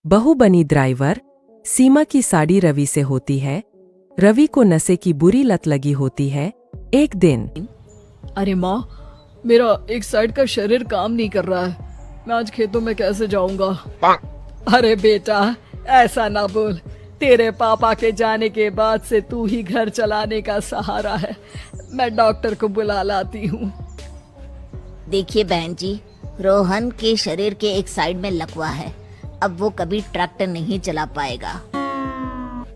बहू बनी ड्राइवर। सीमा की साड़ी रवि से होती है। रवि को नशे की बुरी लत लगी होती है। एक दिन अरे माँ, मेरा एक साइड का शरीर काम नहीं कर रहा है। मैं आज खेतों में कैसे जाऊंगा? अरे बेटा, ऐसा ना बोल। तेरे पापा के जाने के बाद से तू ही घर चलाने का सहारा है। मैं डॉक्टर को बुला लाती हूँ। देखिए बहन जी, रोहन के शरीर के एक साइड में लकवा है। अब वो कभी ट्रैक्टर नहीं चला पाएगा।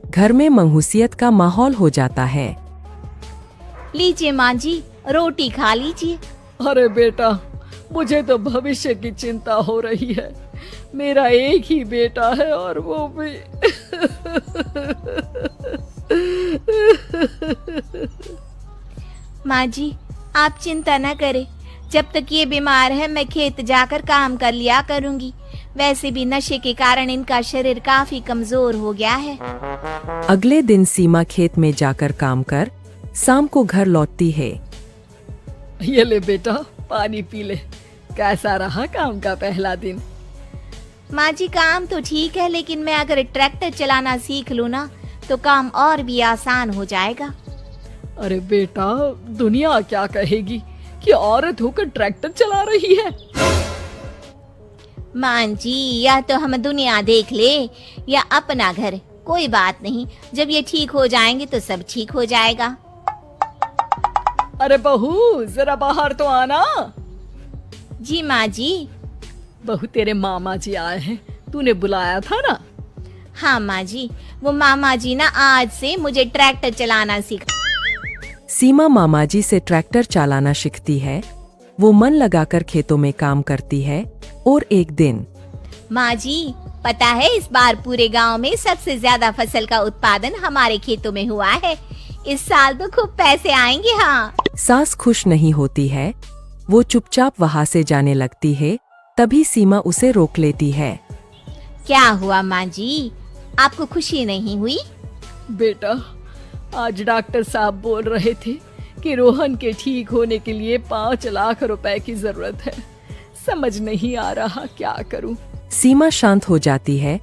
घर में मंहूसियत का माहौल हो जाता है। लीजिए माँ जी, रोटी खा लीजिए। अरे बेटा, मुझे तो भविष्य की चिंता हो रही है। मेरा एक ही बेटा है और वो भी माँ जी, आप चिंता न करें। जब तक ये बीमार है मैं खेत जाकर काम कर लिया करूँगी। वैसे भी नशे के कारण इनका शरीर काफी कमजोर हो गया है। अगले दिन सीमा खेत में जाकर काम कर शाम को घर लौटती है। ये ले बेटा, पानी पी ले। कैसा रहा काम का पहला दिन? माँ जी, काम तो ठीक है, लेकिन मैं अगर ट्रैक्टर चलाना सीख लूँ ना तो काम और भी आसान हो जाएगा। अरे बेटा, दुनिया क्या कहेगी कि औरत होकर ट्रैक्टर चला रही है। माँ जी, या तो हम दुनिया देख ले या अपना घर, कोई बात नहीं। जब ये ठीक हो जाएंगे तो सब ठीक हो जाएगा। अरे बहू, जरा बाहर तो आना। जी माँ जी। बहू, तेरे मामा जी आए हैं। तूने बुलाया था ना? हाँ माँ जी, वो मामा जी ना आज से मुझे ट्रैक्टर चलाना सिखा। सीमा मामाजी से ट्रैक्टर चलाना सीखती है। वो मन लगाकर खेतों में काम करती है। और एक दिन माँ जी, पता है इस बार पूरे गांव में सबसे ज्यादा फसल का उत्पादन हमारे खेतों में हुआ है। इस साल तो खूब पैसे आएंगे। हाँ। सास खुश नहीं होती है। वो चुपचाप वहाँ से जाने लगती है। तभी सीमा उसे रोक लेती है। क्या हुआ माँ जी, आपको खुशी नहीं हुई? बेटा, आज डॉक्टर साहब बोल रहे थे कि रोहन के ठीक होने के लिए 5 लाख रुपए की जरूरत है। समझ नहीं आ रहा क्या करूं। सीमा शांत हो जाती है।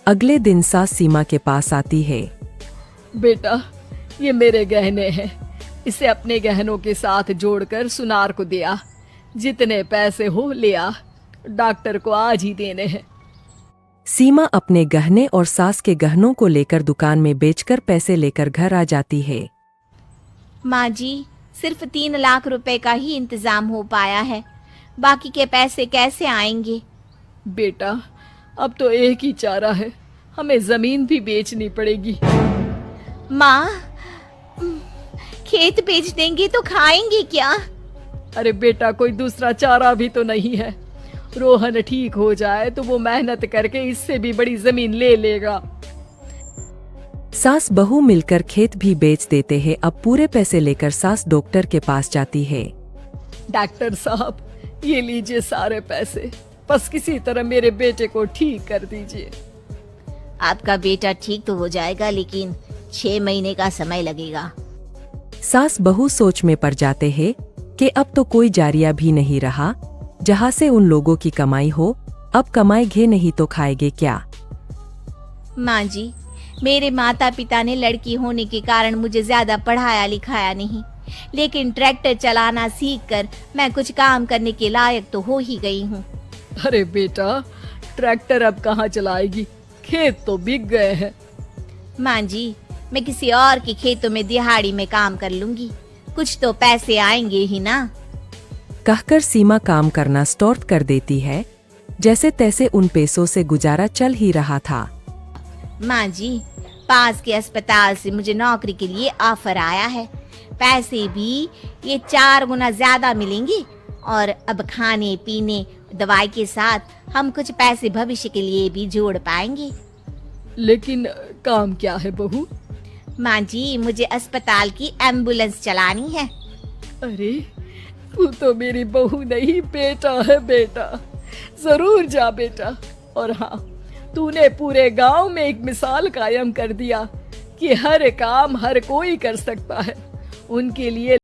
अगले दिन सास सीमा के पास आती है। बेटा, ये मेरे गहने हैं। इसे अपने गहनों के साथ जोड़कर सुनार को दिया। जितने पैसे हो ले आ। डॉक्टर को आज ही देने हैं। सीमा अपने गहने और सास के गहनों को लेकर दुकान में बेचकर पैसे लेकर घर आ जाती है। माँ जी, सिर्फ 3 लाख रुपए का ही इंतजाम हो पाया है। बाकी के पैसे कैसे आएंगे? बेटा, अब तो एक ही चारा है। हमें जमीन भी बेचनी पड़ेगी। माँ, खेत बेच देंगे तो खाएंगे क्या? अरे बेटा, कोई दूसरा चारा भी तो नहीं है। रोहन ठीक हो जाए तो वो मेहनत करके इससे भी बड़ी जमीन ले लेगा। सास बहू मिलकर खेत भी बेच देते हैं। अब पूरे पैसे लेकर सास डॉक्टर के पास जाती है। डॉक्टर साहब, ये लीजिए सारे पैसे। बस किसी तरह मेरे बेटे को ठीक कर दीजिए। आपका बेटा ठीक तो हो जाएगा, लेकिन 6 महीने का समय लगेगा। सास बहू सोच में पड़ जाते हैं कि अब तो कोई जारिया भी नहीं रहा जहाँ से उन लोगों की कमाई हो। अब कमाएंगे नहीं तो खाएंगे क्या? माँ जी, मेरे माता पिता ने लड़की होने के कारण मुझे ज्यादा पढ़ाया लिखाया नहीं, लेकिन ट्रैक्टर चलाना सीखकर मैं कुछ काम करने के लायक तो हो ही गई हूँ। अरे बेटा, ट्रैक्टर अब कहाँ चलाएगी? खेत तो बिक गए हैं। माँ जी, मैं किसी और के खेतों में दिहाड़ी में काम कर लूंगी। कुछ तो पैसे आएंगे ही ना। कहकर सीमा काम करना स्टार्ट कर देती है। जैसे तैसे उन पैसों से गुजारा चल ही रहा था। माँ जी, पास के अस्पताल से मुझे नौकरी के लिए ऑफर आया है। पैसे भी ये 4 गुना ज्यादा मिलेंगे और अब खाने पीने दवाई के साथ हम कुछ पैसे भविष्य के लिए भी जोड़ पाएंगे। लेकिन काम क्या है बहू? माँ जी, मुझे अस्पताल की एम्बुलेंस चलानी है। अरे, तू तो मेरी बहू नहीं, बेटा है। बेटा, जरूर जा बेटा। और हाँ, तूने पूरे गांव में एक मिसाल कायम कर दिया कि हर काम हर कोई कर सकता है। उनके लिए